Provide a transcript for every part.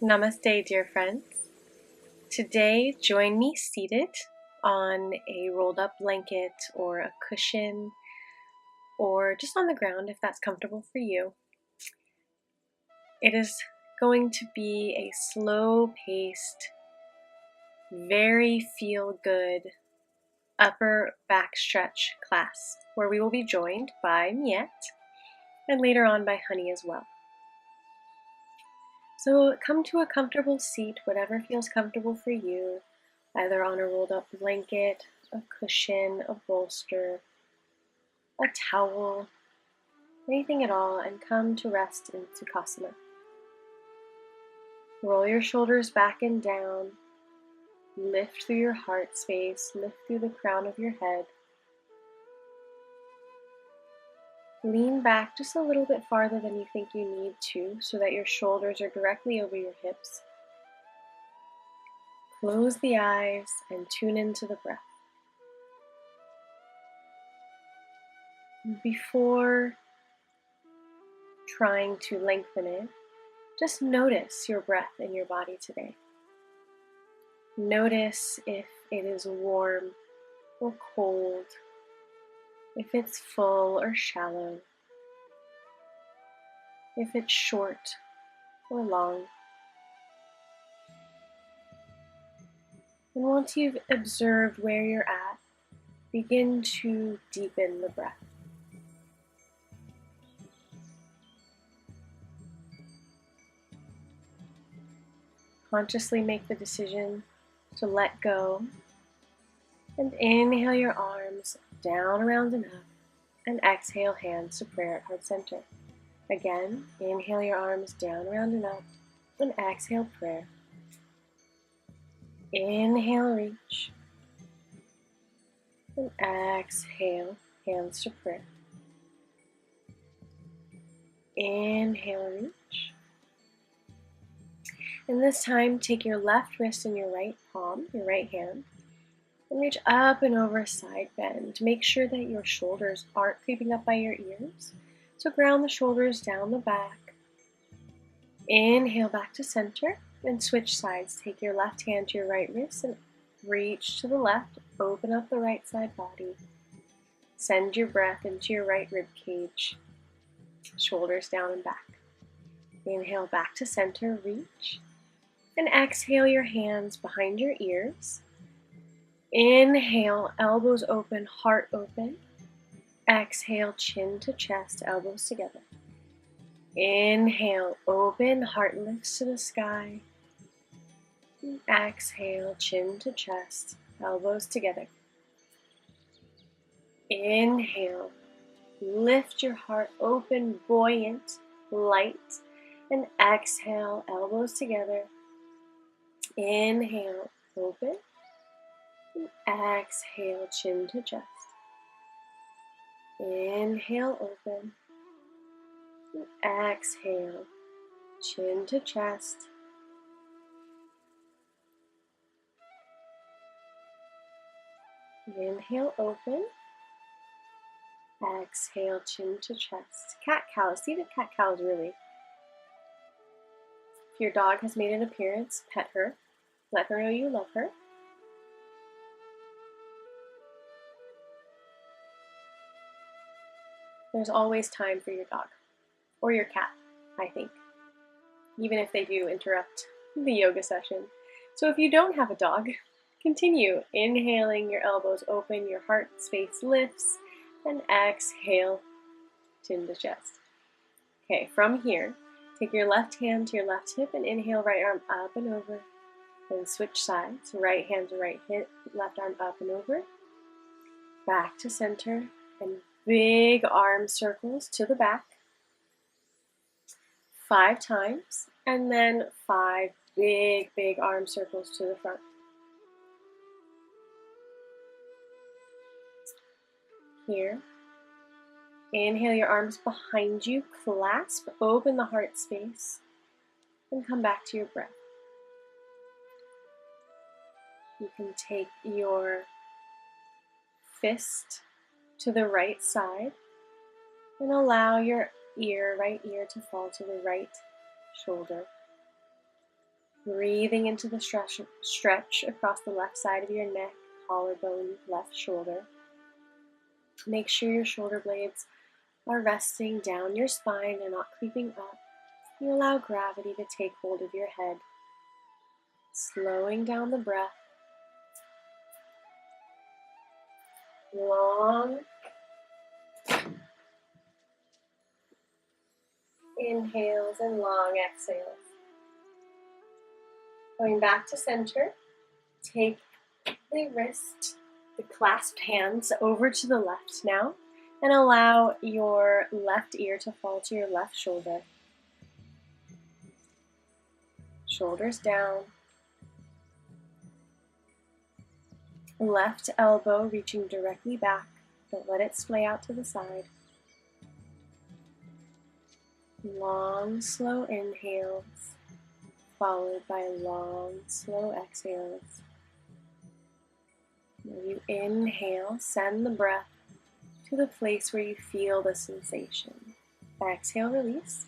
Namaste, dear friends. Today, join me seated on a rolled up blanket or a cushion or just on the ground if that's comfortable for you. It is going to be a slow-paced, very feel-good upper back stretch class where we will be joined by Miette and later on by Honey as well. So come to a comfortable seat, whatever feels comfortable for you, either on a rolled up blanket, a cushion, a bolster, a towel, anything at all, and come to rest in Sukhasana. Roll your shoulders back and down, lift through your heart space, lift through the crown of your head. Lean back just a little bit farther than you think you need to so that your shoulders are directly over your hips. Close the eyes and tune into the breath. Before trying to lengthen it, just notice your breath in your body today. Notice if it is warm or cold, if it's full or shallow, if it's short or long. And once you've observed where you're at, begin to deepen the breath. Consciously make the decision to let go and inhale your arms down, around, and up, and exhale hands to prayer at heart center. Again, inhale your arms down, around, and up, and exhale prayer. Inhale, reach, and exhale hands to prayer. Inhale, reach. And this time, take your left wrist in your right palm, your right hand, and reach up and over side bend. Make sure that your shoulders aren't creeping up by your ears. So ground the shoulders down the back. Inhale back to center and switch sides. Take your left hand to your right wrist and reach to the left. Open up the right side body. Send your breath into your right rib cage. Shoulders down and back. Inhale back to center, reach. And exhale your hands behind your ears. Inhale, elbows open, heart open. Exhale, chin to chest, elbows together. Inhale, open, heart lifts to the sky. And exhale, chin to chest, elbows together. Inhale, lift your heart open, buoyant, light. And exhale, elbows together. Inhale, open. And exhale, chin to chest. Inhale, open. And exhale, chin to chest. Inhale, open. Exhale, chin to chest. Cat-cow. Seated cat-cows, really. If your dog has made an appearance, pet her. Let her know you love her. There's always time for your dog. Or your cat, I think. Even if they do interrupt the yoga session. So if you don't have a dog, continue inhaling, your elbows open, your heart space lifts, and exhale, chin to chest. Okay, from here, take your left hand to your left hip and inhale, right arm up and over. Then switch sides, right hand to right hip, left arm up and over. Back to center, and big arm circles to the back. 5 times, and then 5 big arm circles to the front. Here, inhale your arms behind you, clasp, open the heart space, and come back to your breath. You can take your fist to the right side and allow your right ear to fall to the right shoulder. Breathing into the stretch across the left side of your neck, collarbone, left shoulder. Make sure your shoulder blades are resting down your spine and not creeping up. You allow gravity to take hold of your head. Slowing down the breath. Long inhales and long exhales. Going back to center, take the clasped hands over to the left now, and allow your left ear to fall to your left shoulder. Shoulders down. Left elbow reaching directly back, but let it splay out to the side. Long, slow inhales, followed by long, slow exhales. When you inhale, send the breath to the place where you feel the sensation. Exhale, release.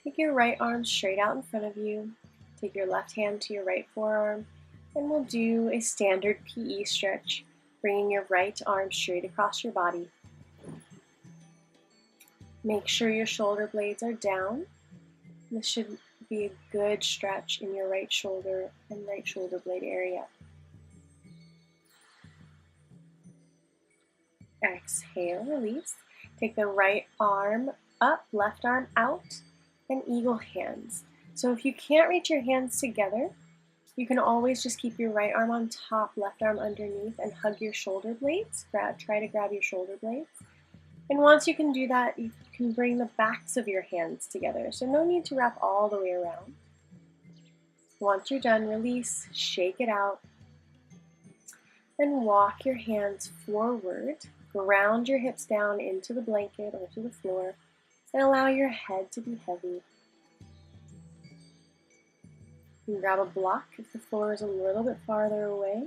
Take your right arm straight out in front of you. Take your left hand to your right forearm, and we'll do a standard PE stretch, bringing your right arm straight across your body. Make sure your shoulder blades are down. This should be a good stretch in your right shoulder and right shoulder blade area. Exhale, release. Take the right arm up, left arm out, and eagle hands. So if you can't reach your hands together, you can always just keep your right arm on top, left arm underneath, and hug your shoulder blades. Try to grab your shoulder blades. And once you can do that, you can bring the backs of your hands together. So no need to wrap all the way around. Once you're done, release, shake it out, and walk your hands forward. Ground your hips down into the blanket or to the floor, and allow your head to be heavy. You can grab a block if the floor is a little bit farther away,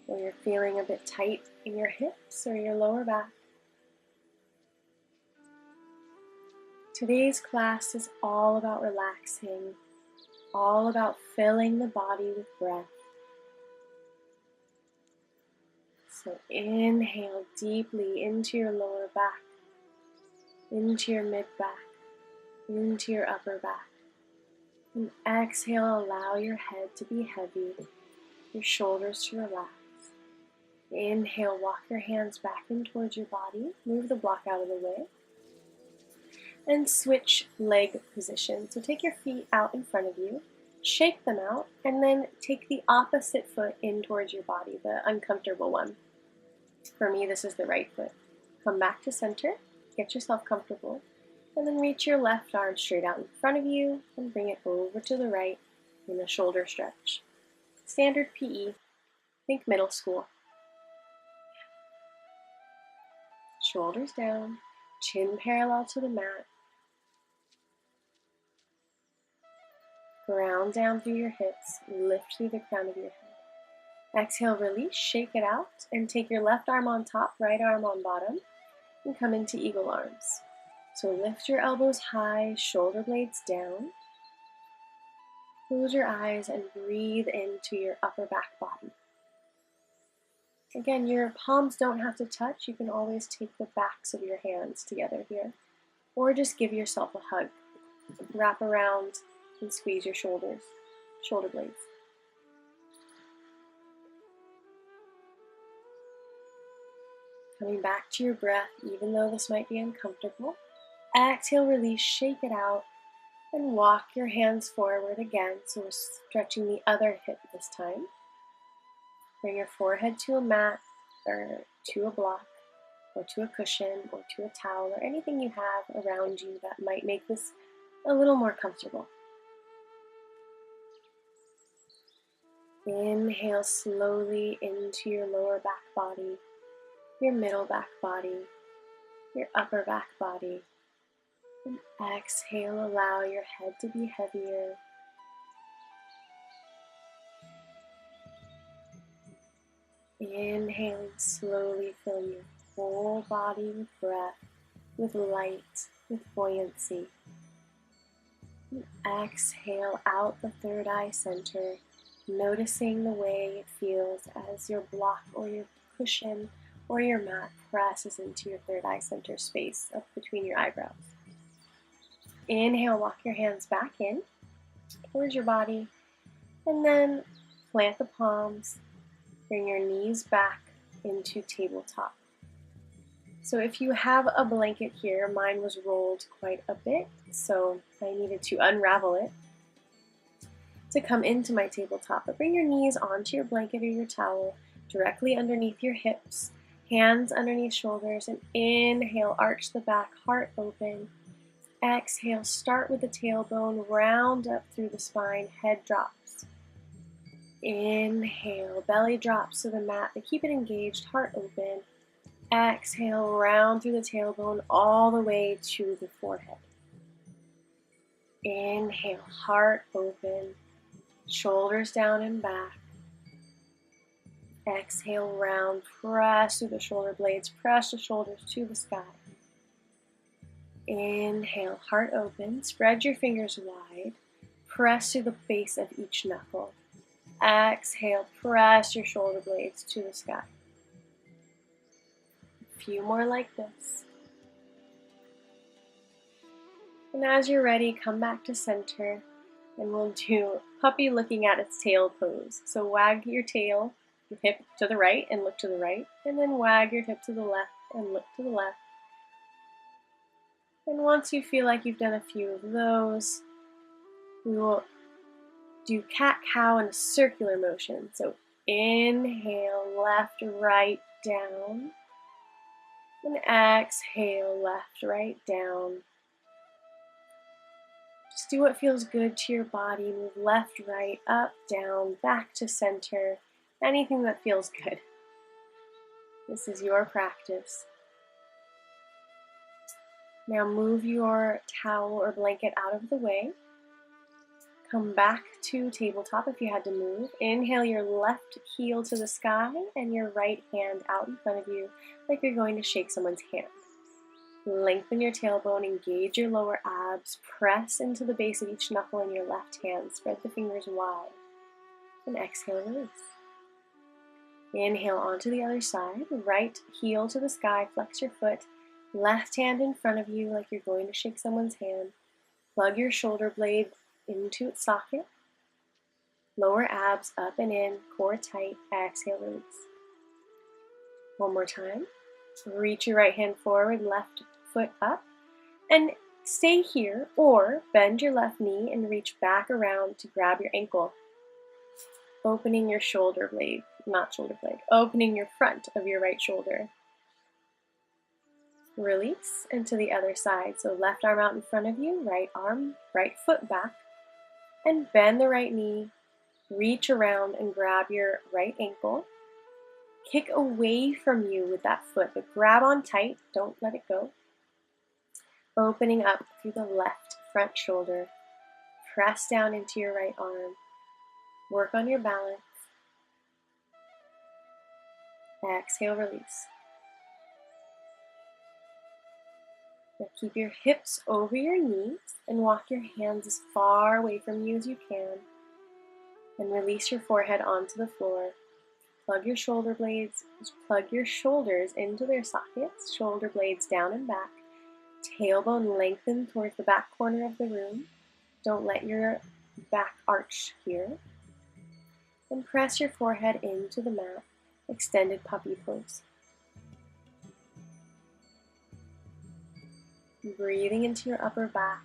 or you're feeling a bit tight in your hips or your lower back. Today's class is all about relaxing, all about filling the body with breath. So inhale deeply into your lower back, into your mid back, into your upper back. And exhale, allow your head to be heavy, your shoulders to relax. Inhale, walk your hands back in towards your body, move the block out of the way, and switch leg position. So take your feet out in front of you, shake them out, and then take the opposite foot in towards your body, the uncomfortable one. For me, this is the right foot. Come back to center, get yourself comfortable, and then reach your left arm straight out in front of you and bring it over to the right in a shoulder stretch. Standard PE, think middle school. Shoulders down, chin parallel to the mat. Ground down through your hips, lift through the crown of your head. Exhale, release, shake it out, and take your left arm on top, right arm on bottom, and come into eagle arms. So lift your elbows high, shoulder blades down. Close your eyes and breathe into your upper back body. Again, your palms don't have to touch. You can always take the backs of your hands together here, or just give yourself a hug. Wrap around and squeeze your shoulder blades. Coming back to your breath, even though this might be uncomfortable. Exhale, release, shake it out, and walk your hands forward again. So we're stretching the other hip this time. Bring your forehead to a mat, or to a block, or to a cushion, or to a towel, or anything you have around you that might make this a little more comfortable. Inhale slowly into your lower back body, your middle back body, your upper back body. And exhale, allow your head to be heavier. Inhaling slowly, filling your whole body with breath, with light, with buoyancy. Exhale out the third eye center, noticing the way it feels as your block or your cushion or your mat presses into your third eye center space up between your eyebrows. Inhale, walk your hands back in towards your body, and then plant the palms. Bring your knees back into tabletop. So if you have a blanket here, mine was rolled quite a bit, so I needed to unravel it to come into my tabletop. But bring your knees onto your blanket or your towel, directly underneath your hips, hands underneath shoulders, and inhale, arch the back, heart open. Exhale, start with the tailbone, round up through the spine, head drops. Inhale, belly drops to the mat, but keep it engaged, heart open. Exhale, round through the tailbone all the way to the forehead. Inhale, heart open, shoulders down and back. Exhale, round, press through the shoulder blades, press the shoulders to the sky. Inhale, heart open, spread your fingers wide, press to the base of each knuckle. Exhale, press your shoulder blades to the sky. A few more like this. And as you're ready, come back to center, and we'll do puppy looking at its tail pose. So wag your tail, your hip to the right and look to the right, and then wag your hip to the left and look to the left. And once you feel like you've done a few of those, we will do cat-cow in a circular motion. So inhale, left, right, down. And exhale, left, right, down. Just do what feels good to your body. Move left, right, up, down, back to center. Anything that feels good. This is your practice. Now move your towel or blanket out of the way. Come back to tabletop if you had to move. Inhale your left heel to the sky and your right hand out in front of you like you're going to shake someone's hand. Lengthen your tailbone, engage your lower abs, press into the base of each knuckle in your left hand. Spread the fingers wide. And exhale, release. Inhale onto the other side. Right heel to the sky, flex your foot. Left hand in front of you like you're going to shake someone's hand. Plug your shoulder blade into its socket. Lower abs up and in, core tight. Exhale, release. One more time. Reach your right hand forward, left foot up. And stay here, or bend your left knee and reach back around to grab your ankle. Opening your shoulder blade, opening your front of your right shoulder. Release, and to the other side. So left arm out in front of you, right arm, right foot back, and bend the right knee, reach around and grab your right ankle. Kick away from you with that foot, but grab on tight, don't let it go. Opening up through the left front shoulder, press down into your right arm, work on your balance. Exhale, release. Now keep your hips over your knees and walk your hands as far away from you as you can. And release your forehead onto the floor. Plug your shoulder blades, plug your shoulders into their sockets, shoulder blades down and back. Tailbone lengthen towards the back corner of the room. Don't let your back arch here. And press your forehead into the mat, extended puppy pose. Breathing into your upper back,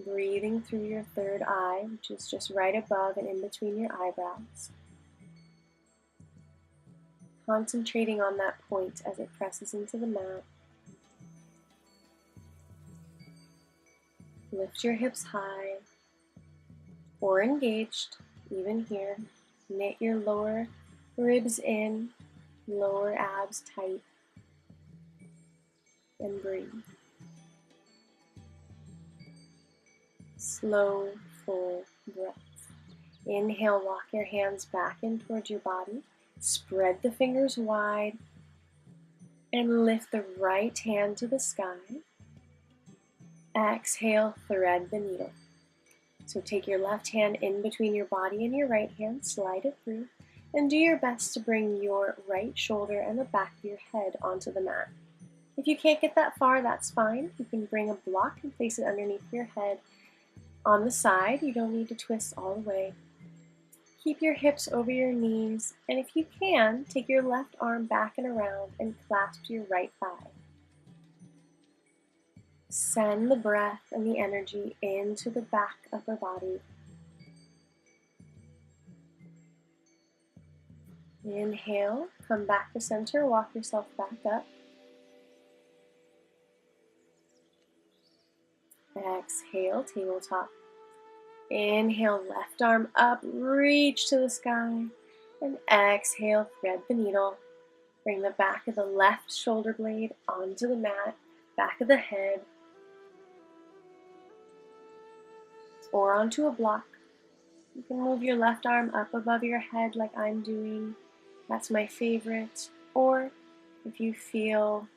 breathing through your third eye, which is just right above and in between your eyebrows. Concentrating on that point as it presses into the mat. Lift your hips high or engaged, even here. Knit your lower ribs in, lower abs tight, and breathe. Slow, full breaths. Inhale, walk your hands back in towards your body. Spread the fingers wide and lift the right hand to the sky. Exhale, thread the needle. So take your left hand in between your body and your right hand, slide it through, and do your best to bring your right shoulder and the back of your head onto the mat. If you can't get that far, that's fine. You can bring a block and place it underneath your head on the side. You don't need to twist all the way. Keep your hips over your knees, and if you can, take your left arm back and around and clasp your right thigh. Send the breath and the energy into the back upper body. Inhale, come back to center, walk yourself back up. Exhale, tabletop. Inhale, left arm up, reach to the sky. And exhale, thread the needle. Bring the back of the left shoulder blade onto the mat, back of the head, or onto a block. You can move your left arm up above your head like I'm doing. That's my favorite. Or if you feel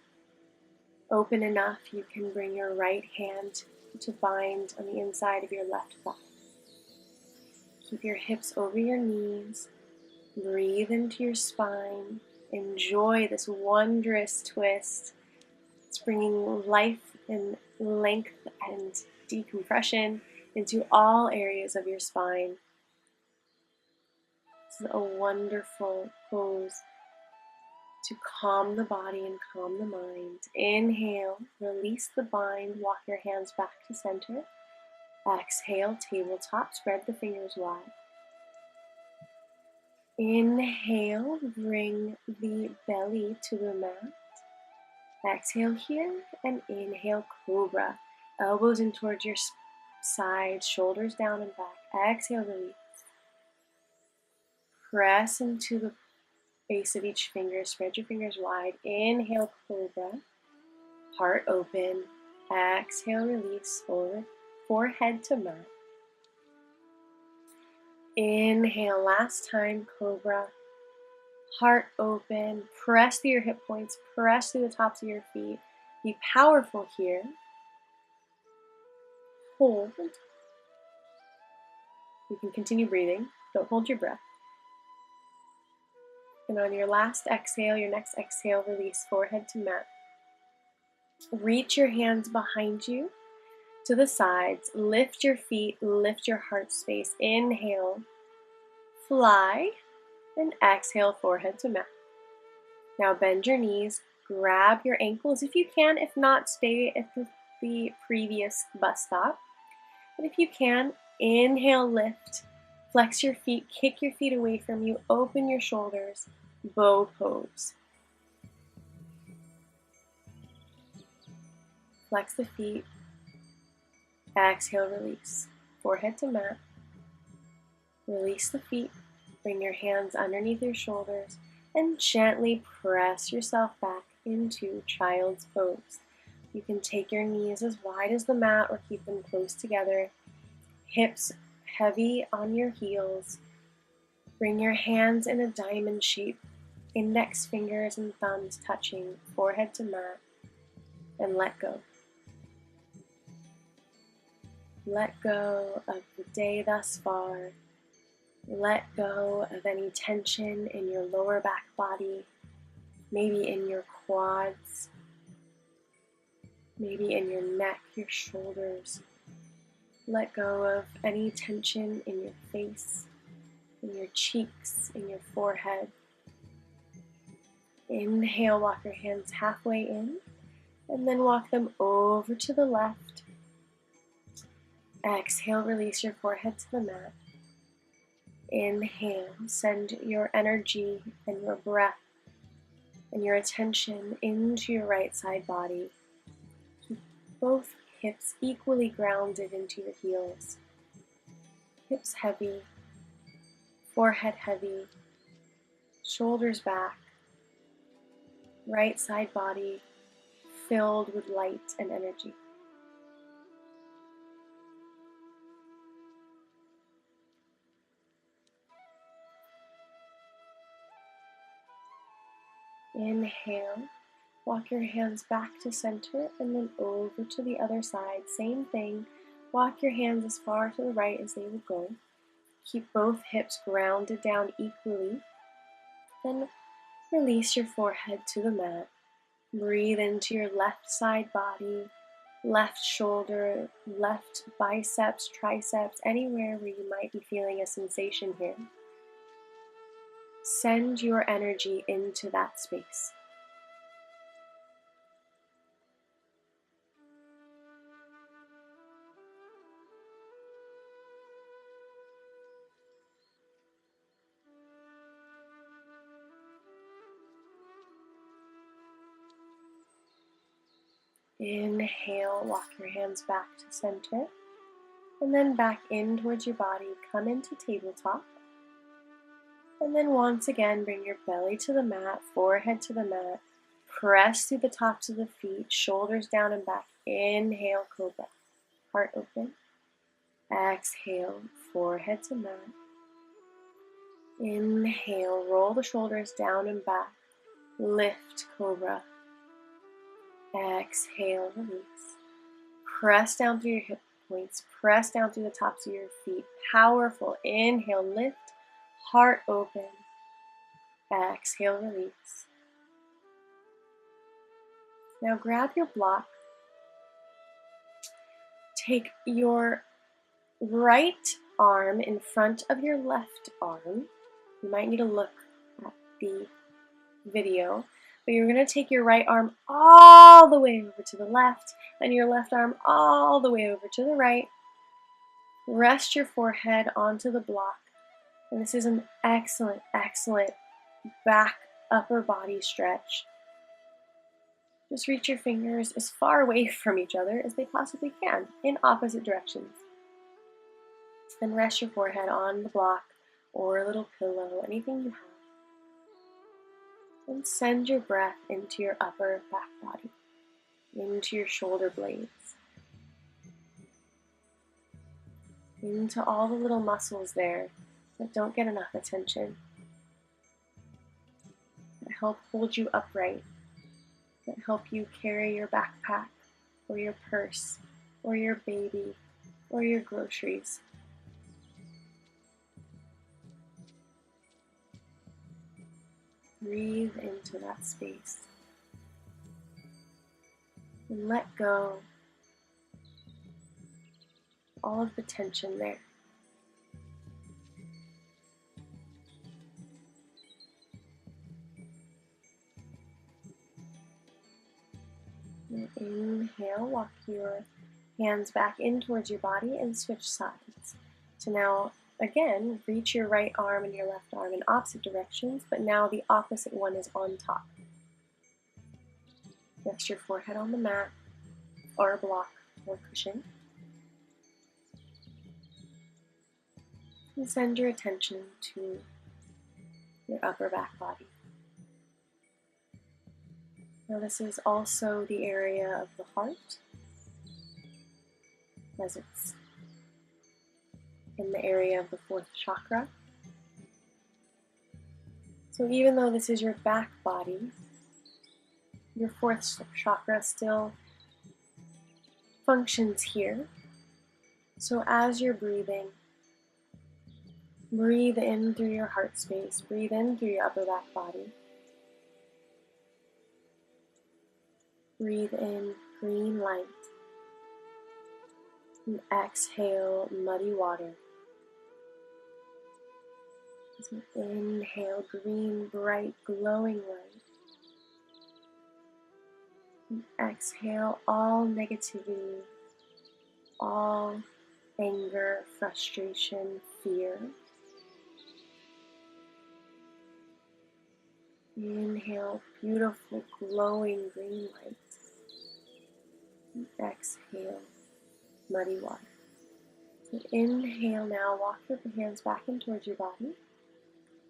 open enough, you can bring your right hand to bind on the inside of your left thigh. Keep your hips over your knees. Breathe into your spine. Enjoy this wondrous twist. It's bringing life and length and decompression into all areas of your spine. This is a wonderful pose to calm the body and calm the mind. Inhale, release the bind, walk your hands back to center. Exhale, tabletop, spread the fingers wide. Inhale, bring the belly to the mat. Exhale here, and inhale, cobra. Elbows in towards your sides, shoulders down and back. Exhale, release. Press into the base of each finger, spread your fingers wide. Inhale, cobra. Heart open. Exhale, release, forward, forehead to mat. Inhale, last time, cobra. Heart open. Press through your hip points, press through the tops of your feet. Be powerful here. Hold. You can continue breathing. Don't hold your breath. And on your last exhale, your next exhale, release, forehead to mat. Reach your hands behind you to the sides. Lift your feet, lift your heart space. Inhale, fly, and exhale, forehead to mat. Now bend your knees, grab your ankles if you can. If not, stay at the previous bus stop. But if you can, inhale, lift. Flex your feet, kick your feet away from you, open your shoulders, bow pose. Flex the feet, exhale, release. Forehead to mat. Release the feet, bring your hands underneath your shoulders, and gently press yourself back into child's pose. You can take your knees as wide as the mat or keep them close together. Hips heavy on your heels. Bring your hands in a diamond shape, index fingers and thumbs touching, forehead to mat, and let go. Let go of the day thus far. Let go of any tension in your lower back body, maybe in your quads, maybe in your neck, your shoulders. Let go of any tension in your face, in your cheeks, in your forehead. Inhale, walk your hands halfway in, and then walk them over to the left. Exhale, release your forehead to the mat. Inhale, send your energy and your breath and your attention into your right side body. Keep both hips equally grounded into your heels. Hips heavy, forehead heavy, shoulders back, right side body filled with light and energy. Inhale, walk your hands back to center and then over to the other side. Same thing, Walk your hands as far to the right as they will go. Keep both hips grounded down equally. Then release your forehead to the mat. Breathe into your left side body, left shoulder, left biceps, triceps, anywhere where you might be feeling a sensation here. Send your energy into that space. Inhale, walk your hands back to center, and then back in towards your body. Come into tabletop. And then once again, bring your belly to the mat, forehead to the mat. Press through the tops of the feet, shoulders down and back. Inhale, cobra. Heart open. Exhale, forehead to mat. Inhale, roll the shoulders down and back. Lift, cobra. Exhale, release. Press down through your hip points. Press down through the tops of your feet. Powerful. Inhale, lift. Heart open. Exhale, release. Now grab your block. Take your right arm in front of your left arm. You might need to look at the video, but you're going to take your right arm all the way over to the left and your left arm all the way over to the right. Rest your forehead onto the block. And this is an excellent, excellent back upper body stretch. Just reach your fingers as far away from each other as they possibly can in opposite directions. And rest your forehead on the block or a little pillow, anything you have. And send your breath into your upper back body, into your shoulder blades, into all the little muscles there that don't get enough attention, that help hold you upright, that help you carry your backpack or your purse or your baby or your groceries. Breathe into that space and let go all of the tension there. And inhale, walk your hands back in towards your body and switch sides. So now, again, reach your right arm and your left arm in opposite directions, but now the opposite one is on top. Rest your forehead on the mat or a block or cushion. And send your attention to your upper back body. Now this is also the area of the heart, as it's in the area of the fourth chakra. So even though this is your back body, your fourth chakra still functions here. So as you're breathing, breathe in through your heart space, breathe in through your upper back body. Breathe in green light. And exhale muddy water. So inhale green, bright, glowing light. And exhale all negativity, all anger, frustration, fear. Inhale beautiful, glowing green light. And exhale muddy water. So inhale now, walk your hands back in towards your body.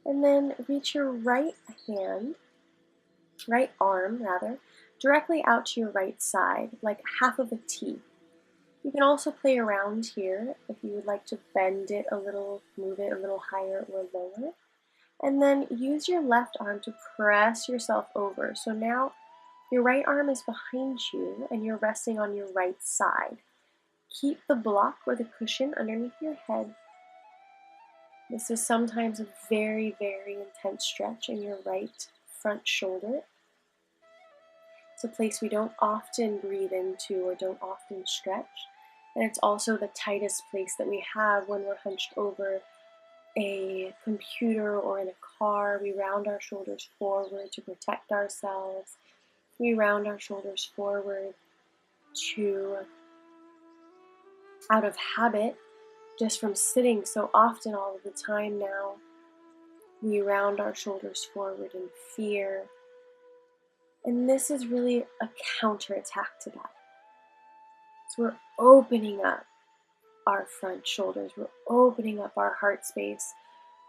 And then reach your right arm, directly out to your right side, like half of a T. You can also play around here if you would like to bend it a little, move it a little higher or lower. And then use your left arm to press yourself over. So now your right arm is behind you and you're resting on your right side. Keep the block or the cushion underneath your head. This is sometimes a very, very intense stretch in your right front shoulder. It's a place we don't often breathe into or don't often stretch. And it's also the tightest place that we have when we're hunched over a computer or in a car. We round our shoulders forward to protect ourselves. We round our shoulders forward to, out of habit, just from sitting so often all of the time now, we round our shoulders forward in fear. And this is really a counterattack to that. So we're opening up our front shoulders. We're opening up our heart space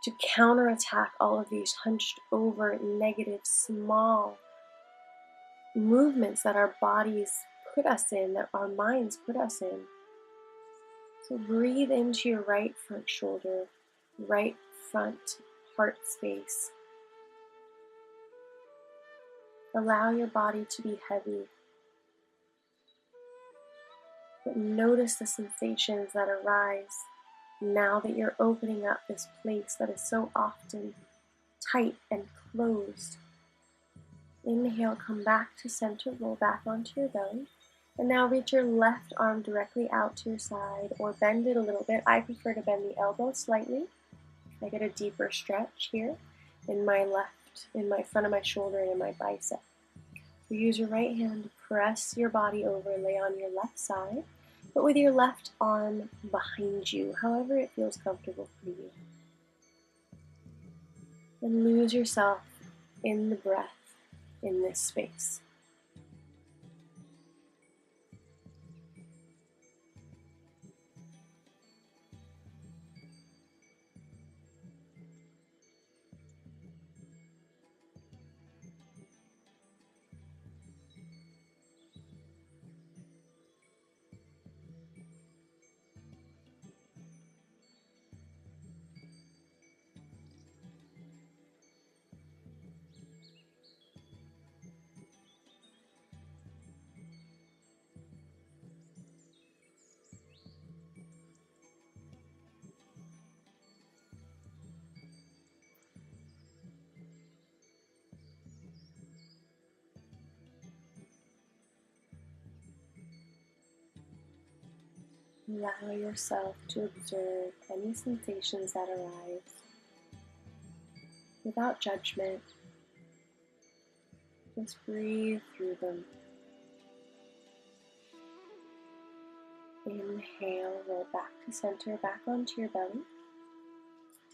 to counterattack all of these hunched over, negative, small movements that our bodies put us in, that our minds put us in. So breathe into your right front shoulder, right front heart space. Allow your body to be heavy. But notice the sensations that arise now that you're opening up this place that is so often tight and closed. Inhale, come back to center, roll back onto your belly. And now reach your left arm directly out to your side or bend it a little bit. I prefer to bend the elbow slightly. I get a deeper stretch here in my front of my shoulder and in my bicep. So use your right hand to press your body over, lay on your left side, but with your left arm behind you, however it feels comfortable for you. And lose yourself in the breath in this space. Allow yourself to observe any sensations that arise without judgment. Just breathe through them. Inhale, roll back to center, back onto your belly.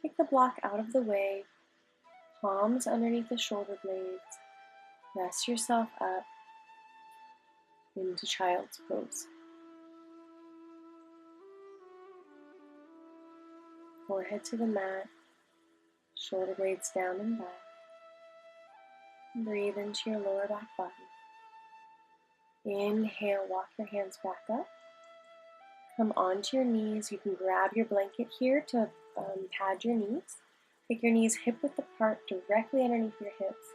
Take the block out of the way, palms underneath the shoulder blades. Rest yourself up into child's pose. Forehead to the mat, shoulder blades down and back. Breathe into your lower back body. Inhale, walk your hands back up. Come onto your knees. You can grab your blanket here to pad your knees. Take your knees hip width apart directly underneath your hips.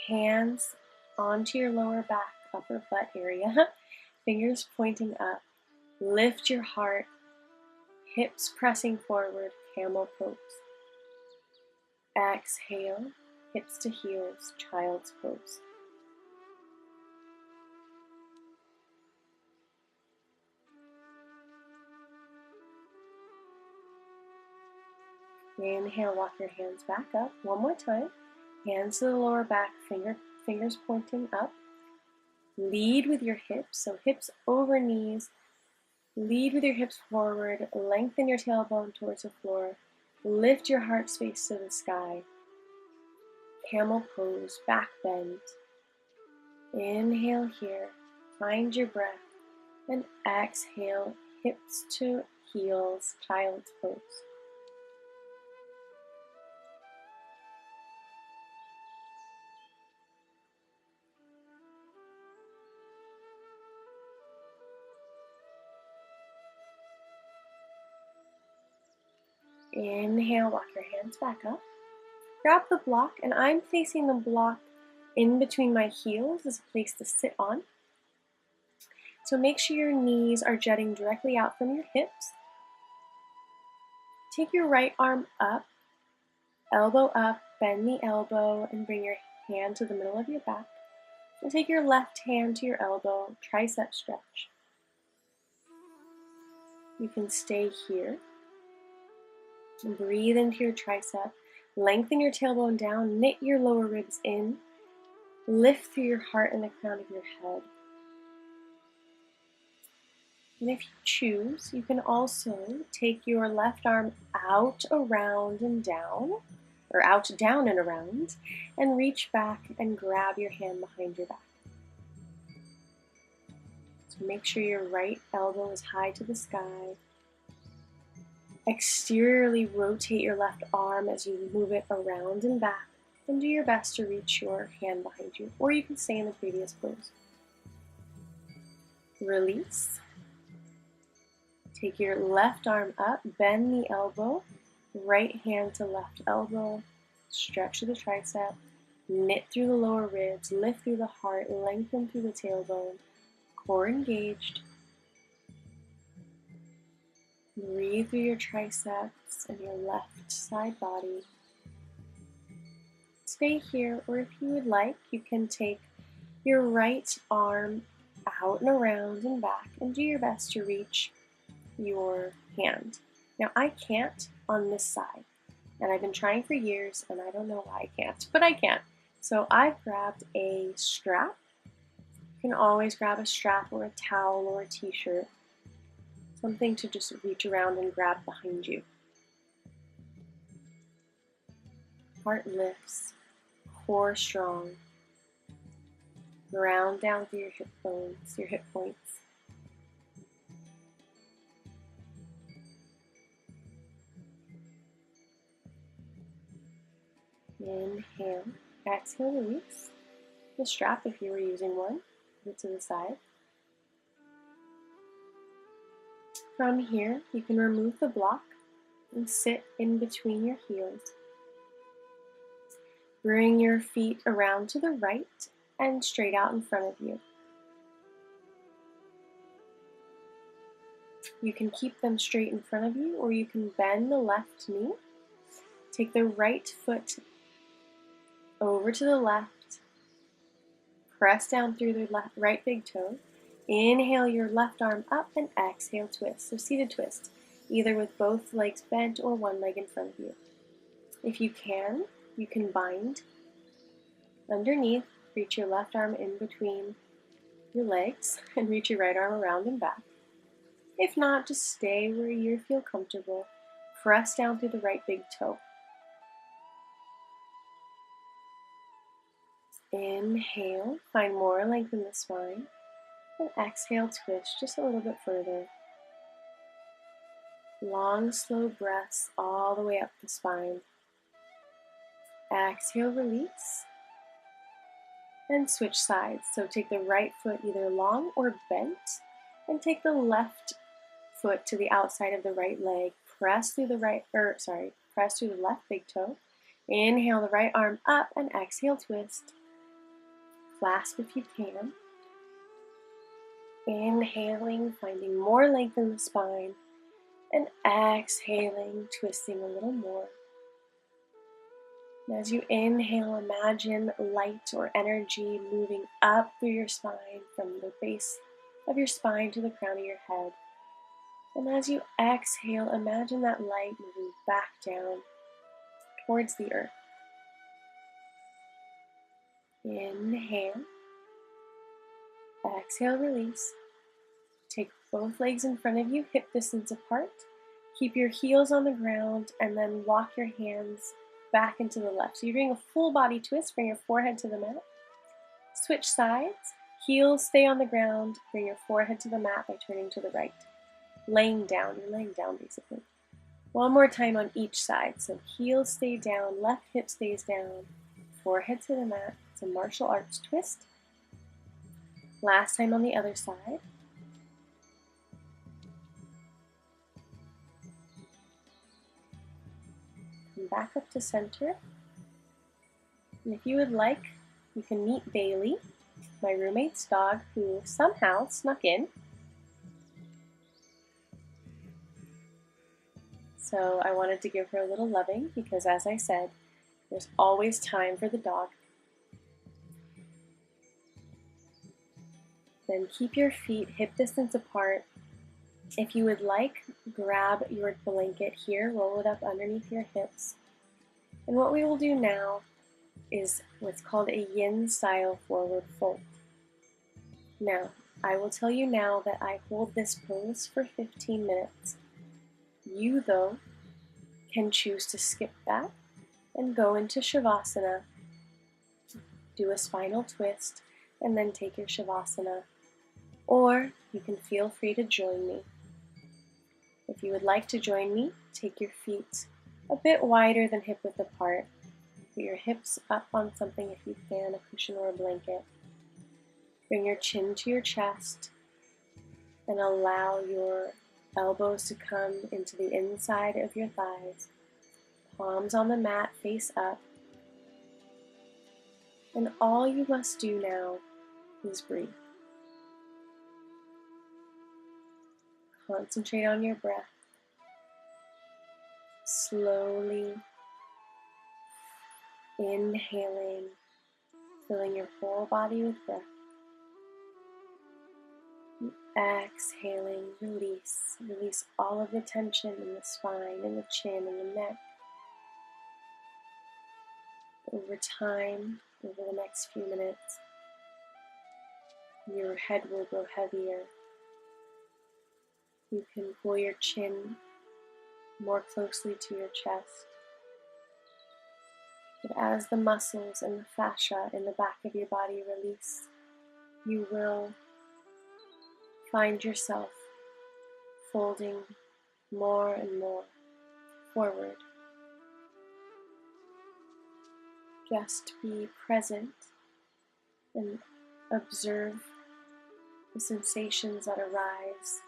Hands onto your lower back, upper butt area. Fingers pointing up. Lift your heart. Hips pressing forward, camel pose. Exhale, hips to heels, child's pose. Inhale, walk your hands back up. One more time. Hands to the lower back, fingers pointing up. Lead with your hips, so hips over knees. Lead with your hips forward. Lengthen your tailbone towards the floor. Lift your heart space to the sky. Camel pose, back bend. Inhale here. Find your breath. And exhale, hips to heels, child's pose. Inhale, walk your hands back up. Grab the block, and I'm placing the block in between my heels as a place to sit on. So make sure your knees are jutting directly out from your hips. Take your right arm up, elbow up, bend the elbow, and bring your hand to the middle of your back. And take your left hand to your elbow, tricep stretch. You can stay here. And breathe into your tricep. Lengthen your tailbone down, knit your lower ribs in. Lift through your heart and the crown of your head. And if you choose, you can also take your left arm out, around, and down, or out, down, and around, and reach back and grab your hand behind your back. So make sure your right elbow is high to the sky. Exteriorly rotate your left arm as you move it around and back, and do your best to reach your hand behind you, or you can stay in the previous pose. Release. Take your left arm up, bend the elbow, right hand to left elbow, stretch through the tricep, knit through the lower ribs, lift through the heart, lengthen through the tailbone, core engaged. Breathe through your triceps and your left side body. Stay here, or if you would like, you can take your right arm out and around and back and do your best to reach your hand. Now I can't on this side, and I've been trying for years and I don't know why I can't, but I can. So I've grabbed a strap. You can always grab a strap or a towel or a t-shirt, something to just reach around and grab behind you. Heart lifts, core strong, ground down through your hip bones, your hip points. Inhale, exhale, release the strap if you were using one, put it to the side. From here, you can remove the block and sit in between your heels. Bring your feet around to the right and straight out in front of you. You can keep them straight in front of you, or you can bend the left knee. Take the right foot over to the left. Press down through the right big toe. Inhale your left arm up and exhale, twist. So seated twist, either with both legs bent or one leg in front of you. If you can bind underneath, reach your left arm in between your legs and reach your right arm around and back. If not, just stay where you feel comfortable. Press down through the right big toe. Inhale, find more length in the spine. And exhale, twist just a little bit further. Long, slow breaths all the way up the spine. Exhale, release. And switch sides. So take the right foot either long or bent, and take the left foot to the outside of the right leg. Press through the left big toe. Inhale the right arm up and exhale, twist. Clasp if you can. Inhaling, finding more length in the spine, and exhaling, twisting a little more. And as you inhale, imagine light or energy moving up through your spine, from the base of your spine to the crown of your head. And as you exhale, imagine that light moving back down towards the earth. Inhale. Exhale, release. Take both legs in front of you, hip distance apart. Keep your heels on the ground and then walk your hands back into the left. So you're doing a full body twist, bring your forehead to the mat. Switch sides, heels stay on the ground, bring your forehead to the mat by turning to the right. Laying down, you're laying down basically. One more time on each side. So heels stay down, left hip stays down, forehead to the mat. It's a martial arts twist. Last time on the other side. Come back up to center. And if you would like, you can meet Bailey, my roommate's dog, who somehow snuck in. So I wanted to give her a little loving because, as I said, there's always time for the dog. Then keep your feet hip distance apart. If you would like, grab your blanket here, roll it up underneath your hips. And what we will do now is what's called a yin style forward fold. Now, I will tell you now that I hold this pose for 15 minutes. You, though, can choose to skip that and go into Shavasana, do a spinal twist, and then take your Shavasana. Or you can feel free to join me. If you would like to join me, take your feet a bit wider than hip width apart. Put your hips up on something if you can, a cushion or a blanket. Bring your chin to your chest and allow your elbows to come into the inside of your thighs. Palms on the mat, face up. And all you must do now is breathe. Concentrate on your breath. Slowly inhaling, filling your whole body with breath. Exhaling, release. Release all of the tension in the spine, in the chin, and the neck. Over time, over the next few minutes, your head will grow heavier. You can pull your chin more closely to your chest. But as the muscles and the fascia in the back of your body release, you will find yourself folding more and more forward. Just be present and observe the sensations that arise,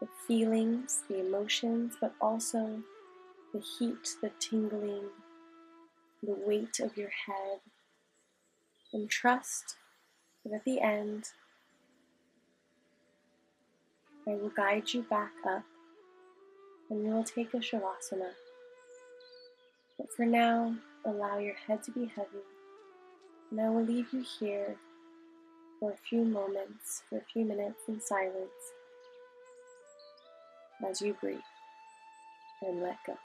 the feelings, the emotions, but also the heat, the tingling, the weight of your head, and trust that at the end, I will guide you back up and we will take a Shavasana. But for now, allow your head to be heavy, and I will leave you here for a few moments, for a few minutes in silence as you breathe and let go.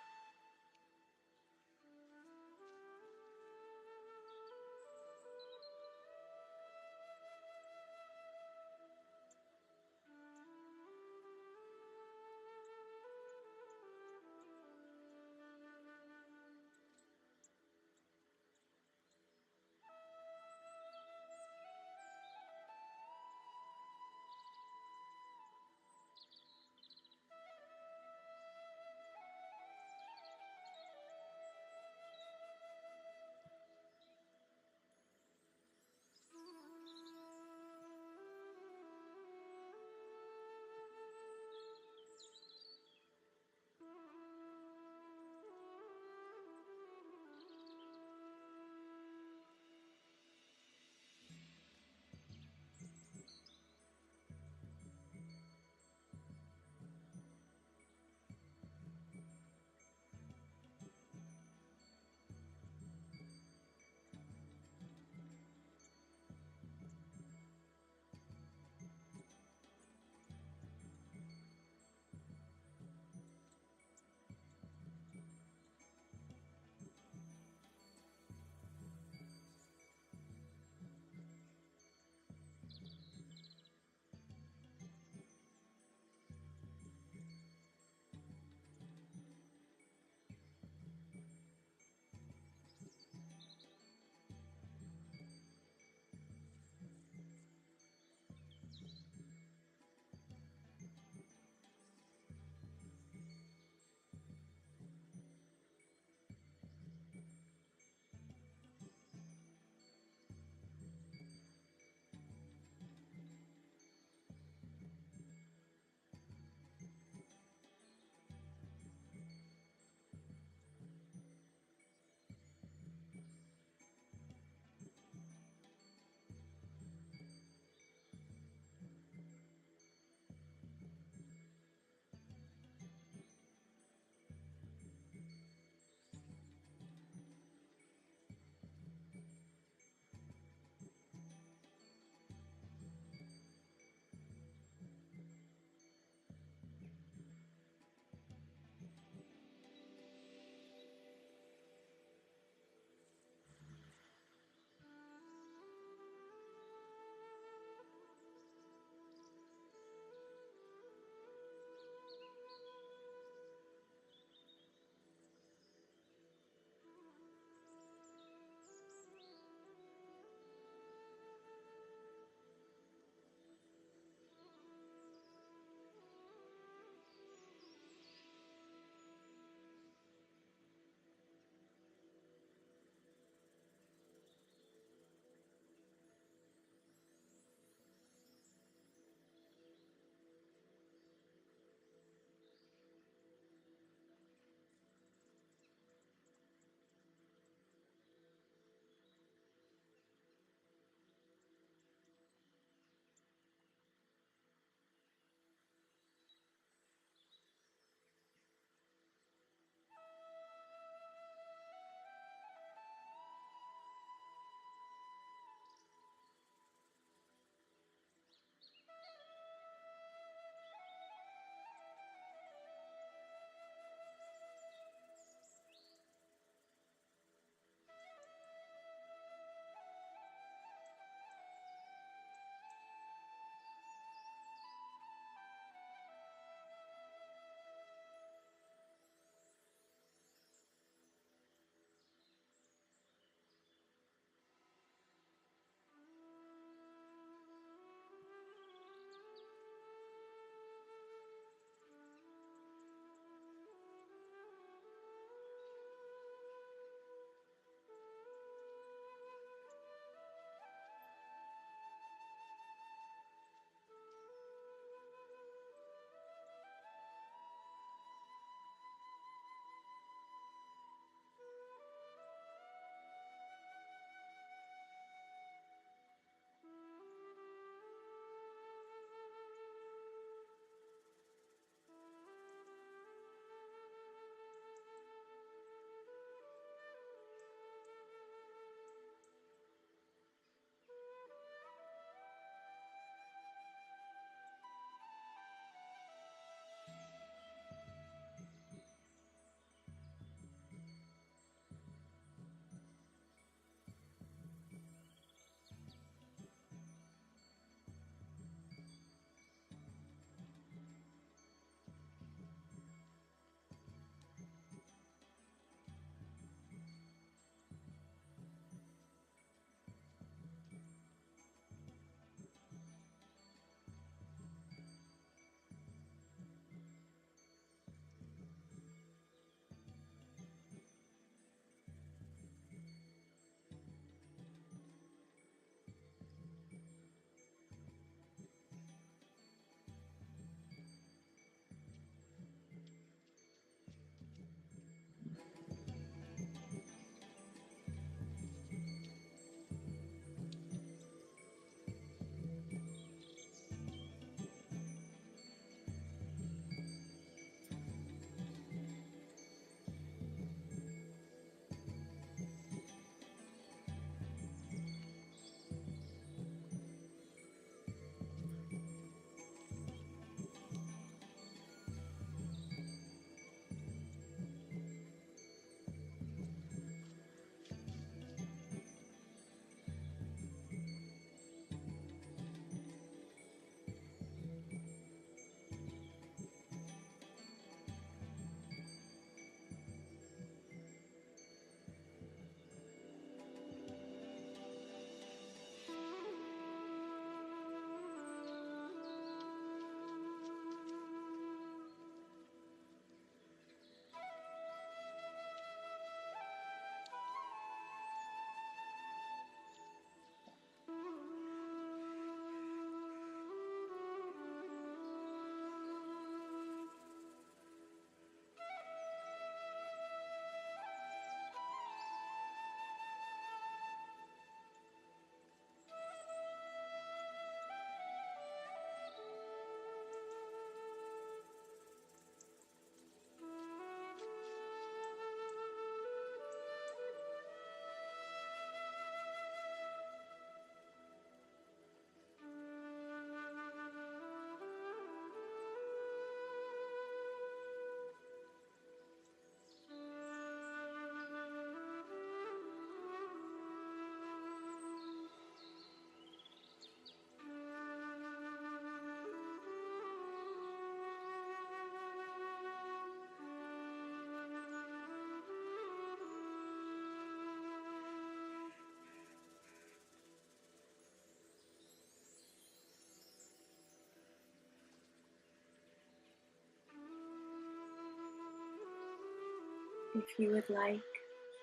If you would like,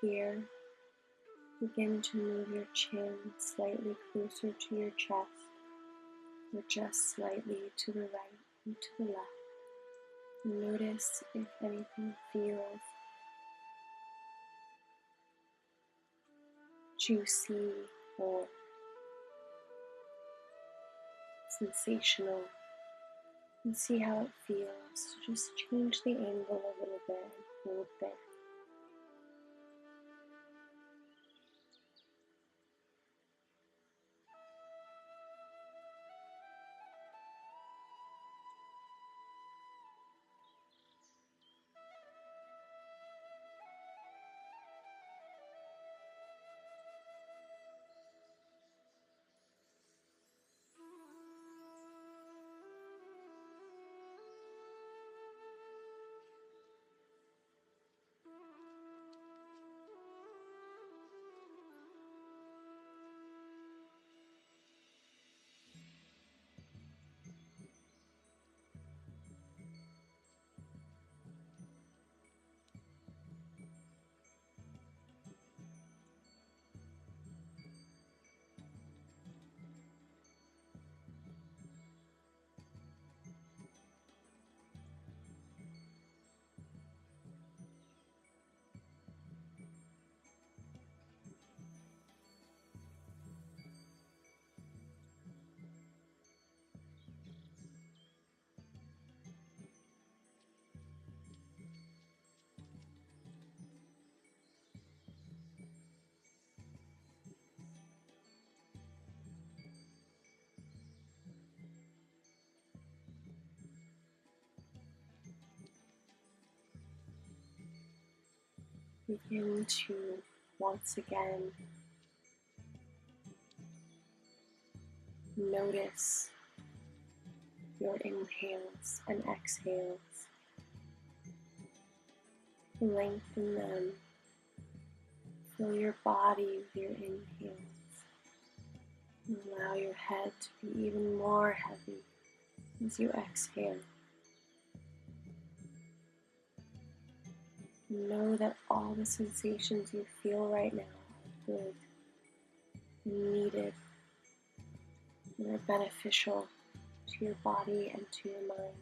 here, begin to move your chin slightly closer to your chest, or just slightly to the right and to the left. Notice if anything feels juicy or sensational, and see how it feels. So just change the angle a little bit and hold there. Begin to once again notice your inhales and exhales. Lengthen them. Fill your body with your inhales. And allow your head to be even more heavy as you exhale. Know that all the sensations you feel right now are good and needed and are beneficial to your body and to your mind.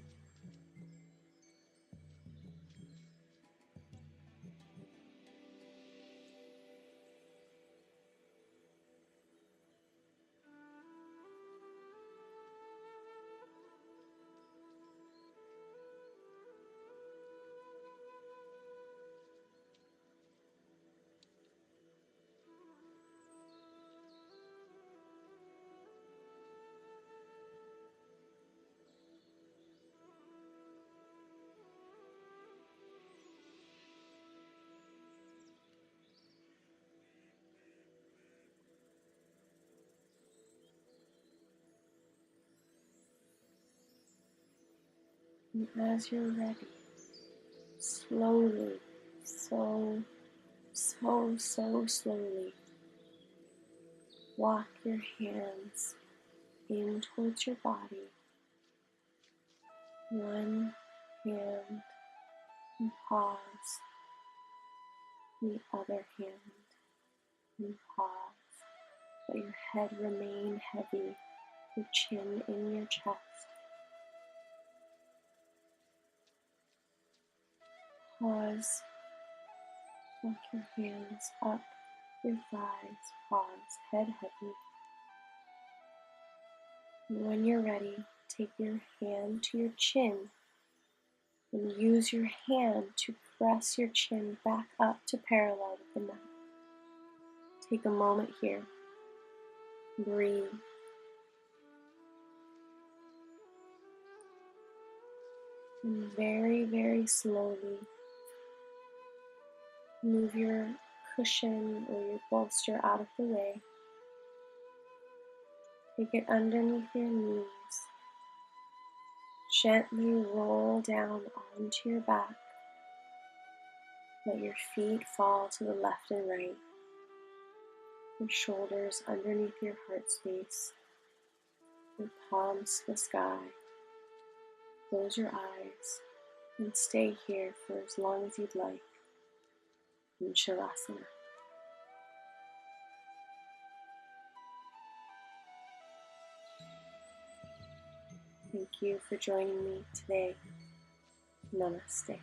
And as you're ready, slowly, so slowly, walk your hands in towards your body. One hand and pause, the other hand and pause. Let your head remain heavy, your chin in your chest. Pause, walk your hands up your thighs, pause, head heavy. And when you're ready, take your hand to your chin and use your hand to press your chin back up to parallel with the mat. Take a moment here. Breathe. And very slowly move your cushion or your bolster out of the way. Take it underneath your knees. Gently roll down onto your back. Let your feet fall to the left and right. Your shoulders underneath your heart space. Your palms to the sky. Close your eyes and stay here for as long as you'd like. in Shavasana. Thank you for joining me today. Namaste.